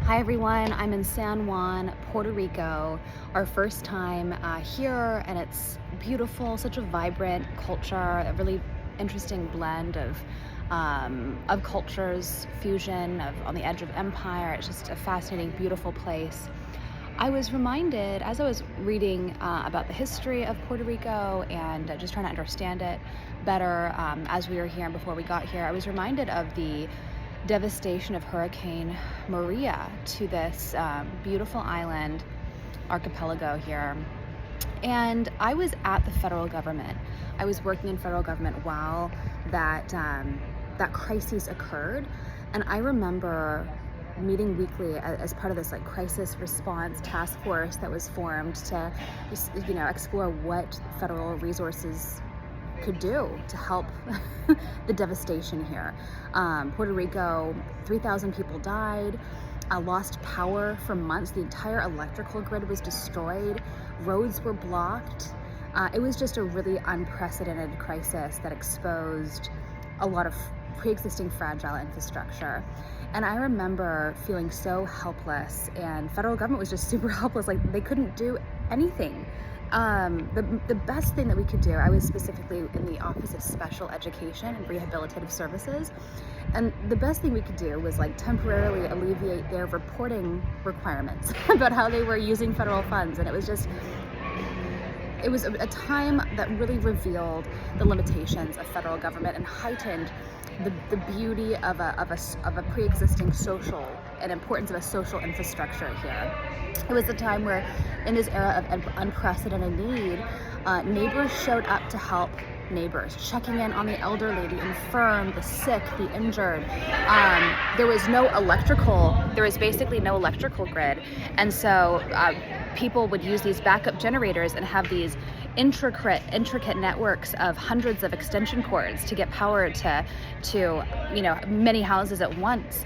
Hi everyone, I'm in San Juan, Puerto Rico. Our first time here, and it's beautiful, such a vibrant culture, a really interesting blend of cultures, fusion on the edge of empire. It's just a fascinating, beautiful place. I was reminded as I was reading about the history of Puerto Rico and just trying to understand it better as we were here and before we got here, I was reminded of the devastation of Hurricane Maria to this beautiful island archipelago here. And I was at the federal government. I was working in federal government while that crisis occurred, and I remember meeting weekly as part of this crisis response task force that was formed to explore what federal resources could do to help the devastation here. Puerto Rico, 3,000 people died, lost power for months. The entire electrical grid was destroyed. Roads were blocked. It was just a really unprecedented crisis that exposed a lot of pre-existing fragile infrastructure. And I remember feeling so helpless, and federal government was just super helpless. They couldn't do anything. The best thing that we could do, I was specifically in the Office of Special Education and Rehabilitative Services, and the best thing we could do was temporarily alleviate their reporting requirements about how they were using federal funds. And it was a time that really revealed the limitations of federal government and heightened the beauty of a pre-existing social and importance of a social infrastructure here. It was a time where, in this era of unprecedented need, neighbors showed up to help neighbors, checking in on the elderly, the infirm, the sick, the injured. There was basically no electrical grid, and so people would use these backup generators and have these intricate networks of hundreds of extension cords to get power to many houses at once,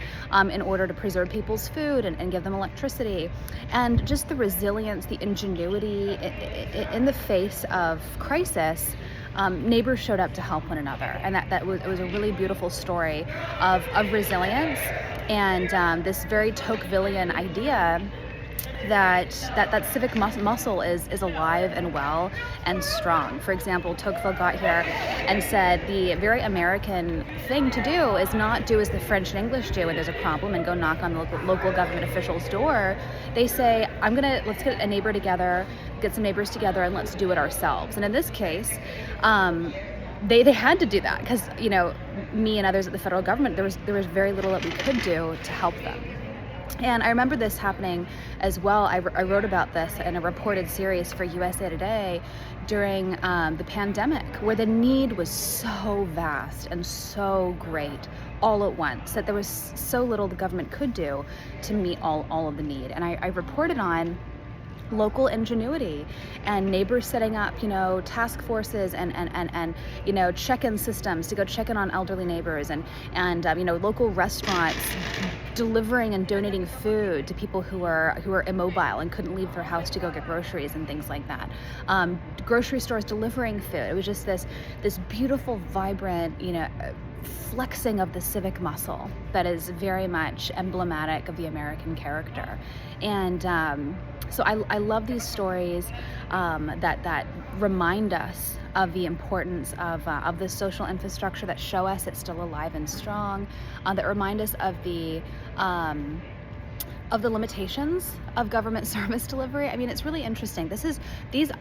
in order to preserve people's food and give them electricity. And just the resilience, the ingenuity in the face of crisis. Neighbors showed up to help one another, and it was a really beautiful story of resilience and this very Tocquevillian idea that civic muscle is alive and well and strong. For example, Tocqueville got here and said the very American thing to do is not do as the French and English do when there's a problem and go knock on the local government official's door. They say, let's get a neighbor together, get some neighbors together, and let's do it ourselves. And in this case, they had to do that because me and others at the federal government, there was very little that we could do to help them. And I remember this happening as well. I wrote about this in a reported series for USA Today during the pandemic, where the need was so vast and so great all at once that there was so little the government could do to meet all of the need. And I reported on local ingenuity and neighbors setting up task forces and check-in systems to go check in on elderly neighbors and local restaurants delivering and donating food to people who are immobile and couldn't leave their house to go get groceries and things like that. Grocery stores delivering food. It was just this beautiful, vibrant, flexing of the civic muscle that is very much emblematic of the American character. And so I love these stories that remind us of the importance of the social infrastructure, that show us it's still alive and strong, that remind us of the limitations of government service delivery. I mean, it's really interesting.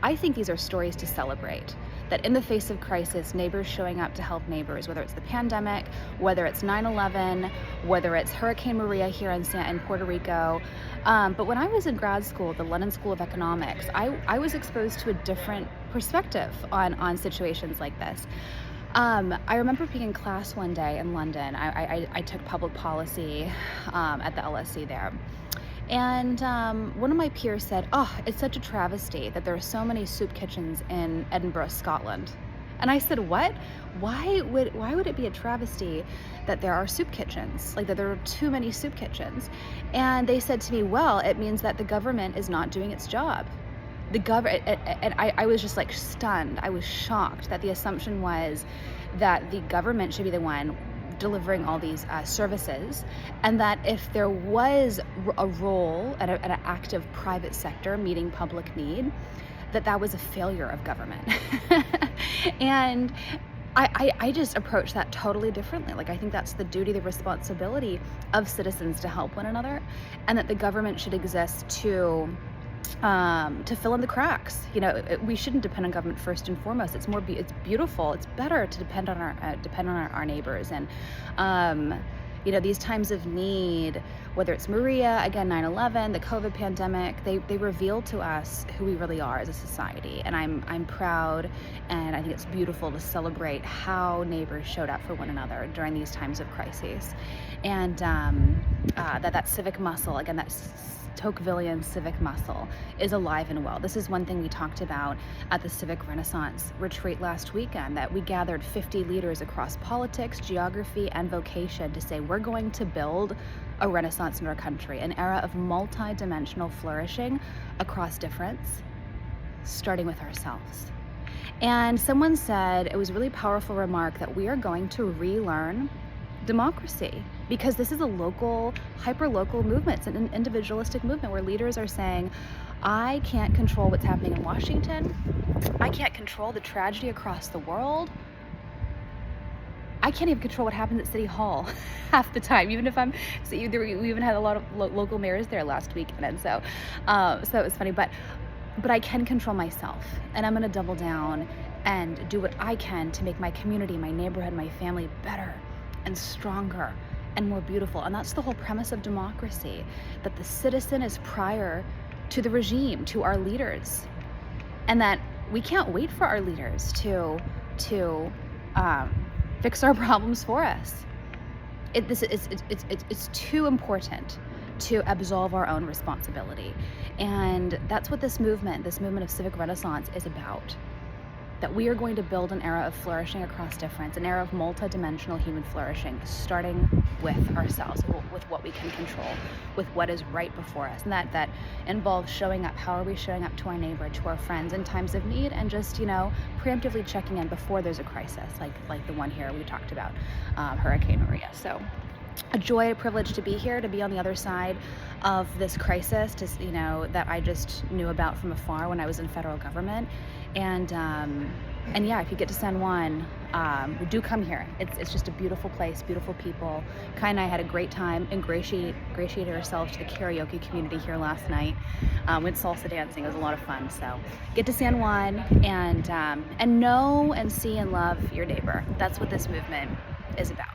I think these are stories to celebrate, that in the face of crisis, neighbors showing up to help neighbors, whether it's the pandemic, whether it's 9/11, whether it's Hurricane Maria here in Puerto Rico. But when I was in grad school at the London School of Economics, I was exposed to a different perspective on situations like this. I remember being in class one day in London. I took public policy at the LSE there. And one of my peers said, "Oh, it's such a travesty that there are so many soup kitchens in Edinburgh, Scotland." And I said, "What? Why would it be a travesty that there are soup kitchens? That there are too many soup kitchens?" And they said to me, "Well, it means that the government is not doing its job." And I was just stunned. I was shocked that the assumption was that the government should be the one delivering all these services, and that if there was a role and an active private sector meeting public need, that was a failure of government. And I just approach that totally differently. Like, I think that's the duty, the responsibility of citizens to help one another, and that the government should exist to fill in the cracks. We shouldn't depend on government first and foremost. It's beautiful. It's better to depend on our neighbors. And these times of need, whether it's Maria, again, 9/11, the COVID pandemic, they reveal to us who we really are as a society. And I'm proud, and I think it's beautiful to celebrate how neighbors showed up for one another during these times of crises. And that civic muscle, again, that Tocquevillian civic muscle, is alive and well. This is one thing we talked about at the Civic Renaissance retreat last weekend, that we gathered 50 leaders across politics, geography, and vocation to say we're going to build a renaissance in our country, an era of multi-dimensional flourishing across difference, starting with ourselves. And someone said, it was a really powerful remark, that we are going to relearn democracy, because this is a local, hyper-local movement. It's an individualistic movement where leaders are saying, I can't control what's happening in Washington. I can't control the tragedy across the world. I can't even control what happens at City Hall half the time, even if we even had a lot of local mayors there last weekend, and so it was funny, but I can control myself, and I'm gonna double down and do what I can to make my community, my neighborhood, my family better and stronger and more beautiful. And that's the whole premise of democracy, that the citizen is prior to the regime, to our leaders, and that we can't wait for our leaders to fix our problems for us. It's too important to absolve our own responsibility. And that's what this movement of civic renaissance is about. That we are going to build an era of flourishing across difference, an era of multidimensional human flourishing, starting with ourselves, with what we can control, with what is right before us. And that involves showing up. How are we showing up to our neighbor, to our friends in times of need, and just, preemptively checking in before there's a crisis, like the one here we talked about, Hurricane Maria. So a joy, a privilege to be here, to be on the other side of this crisis, that I just knew about from afar when I was in federal government. And yeah, if you get to San Juan, do come here. It's just a beautiful place, beautiful people. Kai and I had a great time, ingratiated ourselves to the karaoke community here last night. Went salsa dancing. It was a lot of fun. So get to San Juan and know and see and love your neighbor. That's what this movement is about.